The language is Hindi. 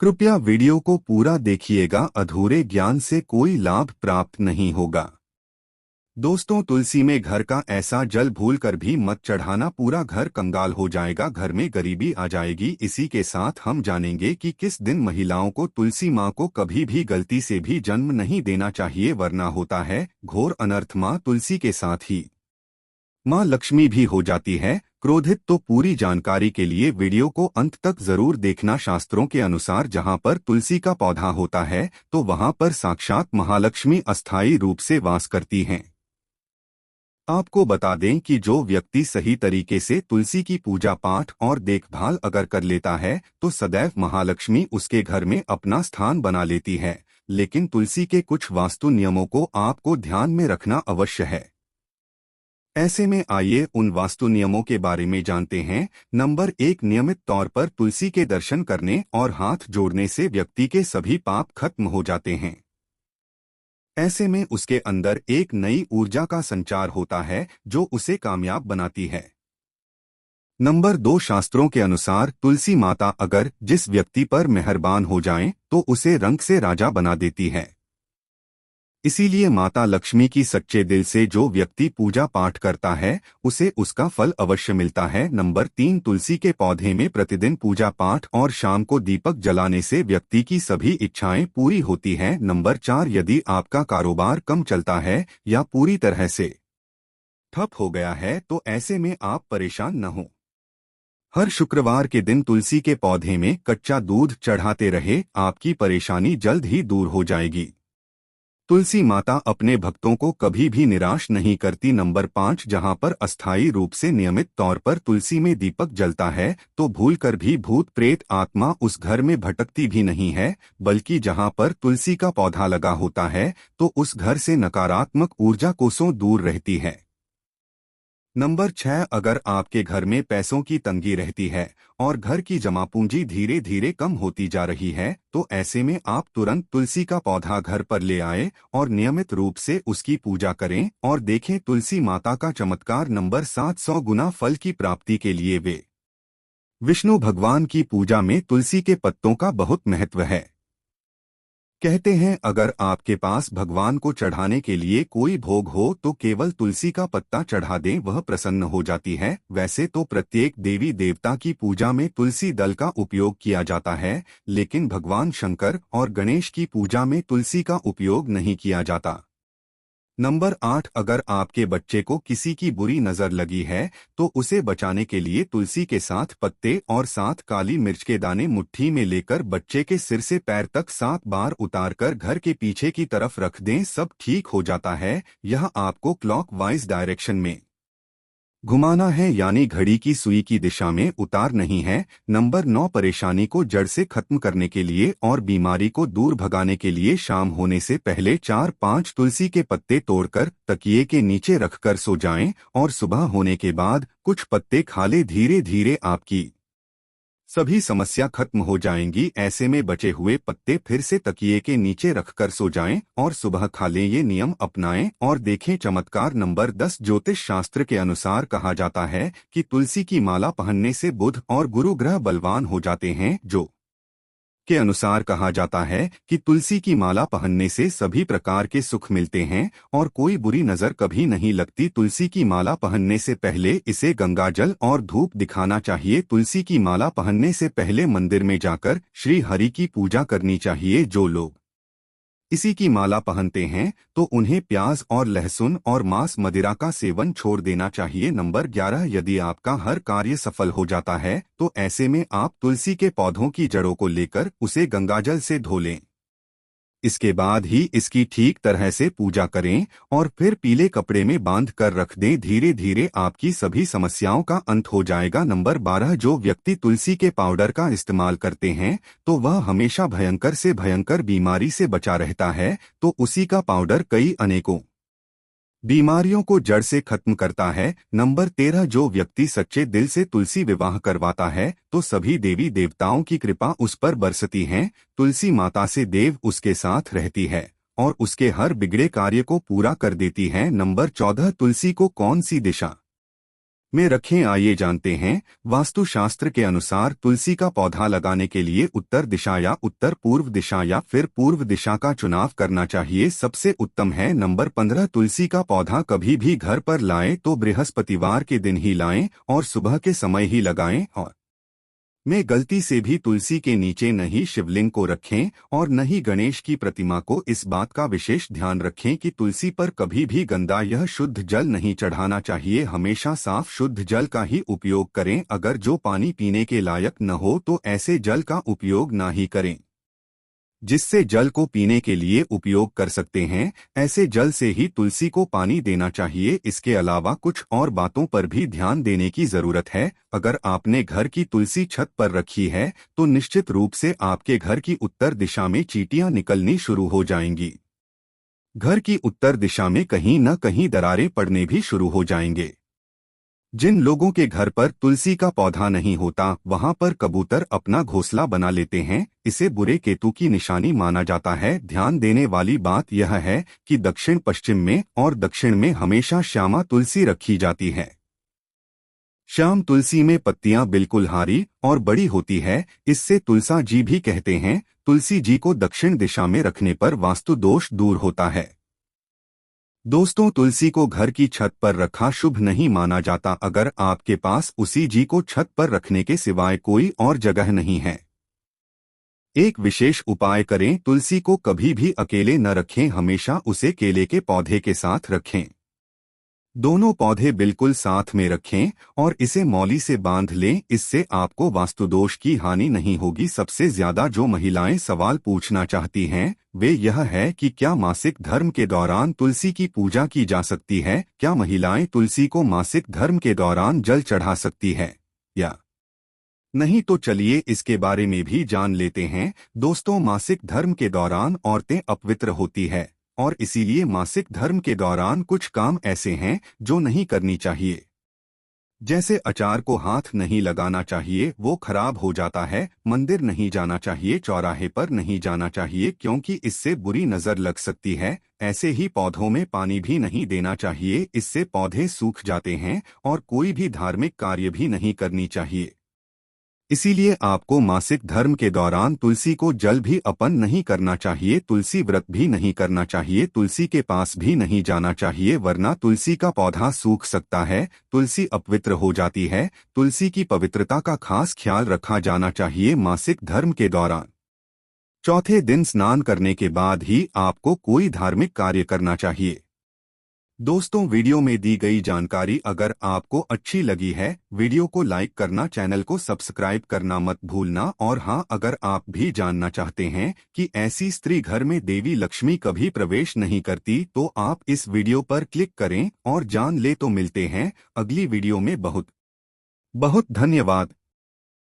कृपया वीडियो को पूरा देखिएगा, अधूरे ज्ञान से कोई लाभ प्राप्त नहीं होगा। दोस्तों, तुलसी में घर का ऐसा जल भूल कर भी मत चढ़ाना, पूरा घर कंगाल हो जाएगा, घर में गरीबी आ जाएगी। इसी के साथ हम जानेंगे कि किस दिन महिलाओं को तुलसी माँ को कभी भी गलती से भी जन्म नहीं देना चाहिए, वरना होता है घोर अनर्थ। माँ तुलसी के साथ ही माँ लक्ष्मी भी हो जाती है क्रोधित। तो पूरी जानकारी के लिए वीडियो को अंत तक जरूर देखना। शास्त्रों के अनुसार जहाँ पर तुलसी का पौधा होता है तो वहाँ पर साक्षात महालक्ष्मी अस्थायी रूप से वास करती हैं। आपको बता दें कि जो व्यक्ति सही तरीके से तुलसी की पूजा पाठ और देखभाल अगर कर लेता है तो सदैव महालक्ष्मी उसके घर में अपना स्थान बना लेती है। लेकिन तुलसी के कुछ वास्तु नियमों को आपको ध्यान में रखना अवश्य है। ऐसे में आइए उन वास्तु नियमों के बारे में जानते हैं। नंबर 1, नियमित तौर पर तुलसी के दर्शन करने और हाथ जोड़ने से व्यक्ति के सभी पाप खत्म हो जाते हैं। ऐसे में उसके अंदर एक नई ऊर्जा का संचार होता है जो उसे कामयाब बनाती है। नंबर 2, शास्त्रों के अनुसार तुलसी माता अगर जिस व्यक्ति पर मेहरबान हो जाएं तो उसे रंग से राजा बना देती है। इसीलिए माता लक्ष्मी की सच्चे दिल से जो व्यक्ति पूजा पाठ करता है उसे उसका फल अवश्य मिलता है। नंबर 3, तुलसी के पौधे में प्रतिदिन पूजा पाठ और शाम को दीपक जलाने से व्यक्ति की सभी इच्छाएं पूरी होती हैं। नंबर 4, यदि आपका कारोबार कम चलता है या पूरी तरह से ठप हो गया है तो ऐसे में आप परेशान न हो। हर शुक्रवार के दिन तुलसी के पौधे में कच्चा दूध चढ़ाते रहे, आपकी परेशानी जल्द ही दूर हो जाएगी। तुलसी माता अपने भक्तों को कभी भी निराश नहीं करती। नंबर 5, जहां पर अस्थायी रूप से नियमित तौर पर तुलसी में दीपक जलता है तो भूलकर भी भूत प्रेत आत्मा उस घर में भटकती भी नहीं है, बल्कि जहां पर तुलसी का पौधा लगा होता है तो उस घर से नकारात्मक ऊर्जा कोसों दूर रहती है। नंबर 6, अगर आपके घर में पैसों की तंगी रहती है और घर की जमा पूंजी धीरे धीरे कम होती जा रही है तो ऐसे में आप तुरंत तुलसी का पौधा घर पर ले आए और नियमित रूप से उसकी पूजा करें और देखें तुलसी माता का चमत्कार। नंबर 7, 100 गुना फल की प्राप्ति के लिए वे विष्णु भगवान की पूजा में तुलसी के पत्तों का बहुत महत्व है। कहते हैं अगर आपके पास भगवान को चढ़ाने के लिए कोई भोग हो तो केवल तुलसी का पत्ता चढ़ा दें, वह प्रसन्न हो जाती है। वैसे तो प्रत्येक देवी देवता की पूजा में तुलसी दल का उपयोग किया जाता है, लेकिन भगवान शंकर और गणेश की पूजा में तुलसी का उपयोग नहीं किया जाता। नंबर 8, अगर आपके बच्चे को किसी की बुरी नजर लगी है तो उसे बचाने के लिए तुलसी के साथ पत्ते और 7 काली मिर्च के दाने मुट्ठी में लेकर बच्चे के सिर से पैर तक 7 बार उतारकर घर के पीछे की तरफ रख दें, सब ठीक हो जाता है। यह आपको क्लॉकवाइज डायरेक्शन में घुमाना है, यानी घड़ी की सुई की दिशा में, उतार नहीं है। नंबर 9, परेशानी को जड़ से खत्म करने के लिए और बीमारी को दूर भगाने के लिए शाम होने से पहले 4-5 तुलसी के पत्ते तोड़कर तकिए के नीचे रखकर सो जाएं और सुबह होने के बाद कुछ पत्ते खा ले। धीरे धीरे आपकी सभी समस्या खत्म हो जाएंगी। ऐसे में बचे हुए पत्ते फिर से तकिए के नीचे रखकर सो जाएं और सुबह खा लें। ये नियम अपनाएं और देखें चमत्कार। नंबर 10, ज्योतिष शास्त्र के अनुसार कहा जाता है कि तुलसी की माला पहनने से बुध और गुरु ग्रह बलवान हो जाते हैं। जो के अनुसार कहा जाता है कि तुलसी की माला पहनने से सभी प्रकार के सुख मिलते हैं और कोई बुरी नजर कभी नहीं लगती। तुलसी की माला पहनने से पहले इसे गंगाजल और धूप दिखाना चाहिए। तुलसी की माला पहनने से पहले मंदिर में जाकर श्री हरि की पूजा करनी चाहिए। जो लोग इसी की माला पहनते हैं तो उन्हें प्याज और लहसुन और मांस मदिरा का सेवन छोड़ देना चाहिए। नंबर 11, यदि आपका हर कार्य सफल हो जाता है तो ऐसे में आप तुलसी के पौधों की जड़ों को लेकर उसे गंगाजल से धो लें। इसके बाद ही इसकी ठीक तरह से पूजा करें और फिर पीले कपड़े में बांध कर रख दें। धीरे धीरे आपकी सभी समस्याओं का अंत हो जाएगा। नंबर 12, जो व्यक्ति तुलसी के पाउडर का इस्तेमाल करते हैं तो वह हमेशा भयंकर से भयंकर बीमारी से बचा रहता है, तो उसी का पाउडर कई अनेकों बीमारियों को जड़ से खत्म करता है। नंबर 13, जो व्यक्ति सच्चे दिल से तुलसी विवाह करवाता है तो सभी देवी देवताओं की कृपा उस पर बरसती है। तुलसी माता से देव उसके साथ रहती है और उसके हर बिगड़े कार्य को पूरा कर देती है। नंबर 14, तुलसी को कौन सी दिशा में रखें। आइए जानते हैं, वास्तुशास्त्र के अनुसार तुलसी का पौधा लगाने के लिए उत्तर दिशा या उत्तर पूर्व दिशा या फिर पूर्व दिशा का चुनाव करना चाहिए। सबसे उत्तम है नंबर 15। तुलसी का पौधा कभी भी घर पर लाएं तो बृहस्पतिवार के दिन ही लाएं और सुबह के समय ही लगाएं। और में गलती से भी तुलसी के नीचे न ही शिवलिंग को रखें और न ही गणेश की प्रतिमा को। इस बात का विशेष ध्यान रखें कि तुलसी पर कभी भी गंदा यह शुद्ध जल नहीं चढ़ाना चाहिए। हमेशा साफ शुद्ध जल का ही उपयोग करें। अगर जो पानी पीने के लायक न हो तो ऐसे जल का उपयोग ना ही करें। जिससे जल को पीने के लिए उपयोग कर सकते हैं, ऐसे जल से ही तुलसी को पानी देना चाहिए। इसके अलावा कुछ और बातों पर भी ध्यान देने की जरूरत है। अगर आपने घर की तुलसी छत पर रखी है तो निश्चित रूप से आपके घर की उत्तर दिशा में चींटियां निकलनी शुरू हो जाएंगी। घर की उत्तर दिशा में कहीं न कहीं दरारें पड़ने भी शुरू हो जाएंगे। जिन लोगों के घर पर तुलसी का पौधा नहीं होता वहां पर कबूतर अपना घोंसला बना लेते हैं। इसे बुरे केतु की निशानी माना जाता है। ध्यान देने वाली बात यह है कि दक्षिण पश्चिम में और दक्षिण में हमेशा श्यामा तुलसी रखी जाती है। श्याम तुलसी में पत्तियां बिल्कुल हरी और बड़ी होती है। इससे तुलसा जी भी कहते हैं। तुलसी जी को दक्षिण दिशा में रखने पर वास्तु दोष दूर होता है। दोस्तों, तुलसी को घर की छत पर रखा शुभ नहीं माना जाता अगर आपके पास उसी जी को छत पर रखने के सिवाय कोई और जगह नहीं है। एक विशेष उपाय करें, तुलसी को कभी भी अकेले न रखें, हमेशा उसे केले के पौधे के साथ रखें। दोनों पौधे बिल्कुल साथ में रखें और इसे मौली से बांध लें। इससे आपको वास्तुदोष की हानि नहीं होगी। सबसे ज्यादा जो महिलाएं सवाल पूछना चाहती हैं वे यह है कि क्या मासिक धर्म के दौरान तुलसी की पूजा की जा सकती है? क्या महिलाएं तुलसी को मासिक धर्म के दौरान जल चढ़ा सकती है या नहीं? तो चलिए इसके बारे में भी जान लेते हैं। दोस्तों, मासिक धर्म के दौरान औरतें अपवित्र होती है और इसीलिए मासिक धर्म के दौरान कुछ काम ऐसे हैं जो नहीं करनी चाहिए। जैसे अचार को हाथ नहीं लगाना चाहिए, वो खराब हो जाता है। मंदिर नहीं जाना चाहिए, चौराहे पर नहीं जाना चाहिए क्योंकि इससे बुरी नजर लग सकती है। ऐसे ही पौधों में पानी भी नहीं देना चाहिए, इससे पौधे सूख जाते हैं। और कोई भी धार्मिक कार्य भी नहीं करनी चाहिए। इसीलिए आपको मासिक धर्म के दौरान तुलसी को जल भी अर्पण नहीं करना चाहिए। तुलसी व्रत भी नहीं करना चाहिए। तुलसी के पास भी नहीं जाना चाहिए वरना तुलसी का पौधा सूख सकता है। तुलसी अपवित्र हो जाती है। तुलसी की पवित्रता का खास ख्याल रखा जाना चाहिए। मासिक धर्म के दौरान चौथे दिन स्नान करने के बाद ही आपको कोई धार्मिक कार्य करना चाहिए। दोस्तों, वीडियो में दी गई जानकारी अगर आपको अच्छी लगी है, वीडियो को लाइक करना, चैनल को सब्सक्राइब करना मत भूलना। और हाँ, अगर आप भी जानना चाहते हैं कि ऐसी स्त्री घर में देवी लक्ष्मी कभी प्रवेश नहीं करती तो आप इस वीडियो पर क्लिक करें और जान ले। तो मिलते हैं अगली वीडियो में। बहुत बहुत धन्यवाद।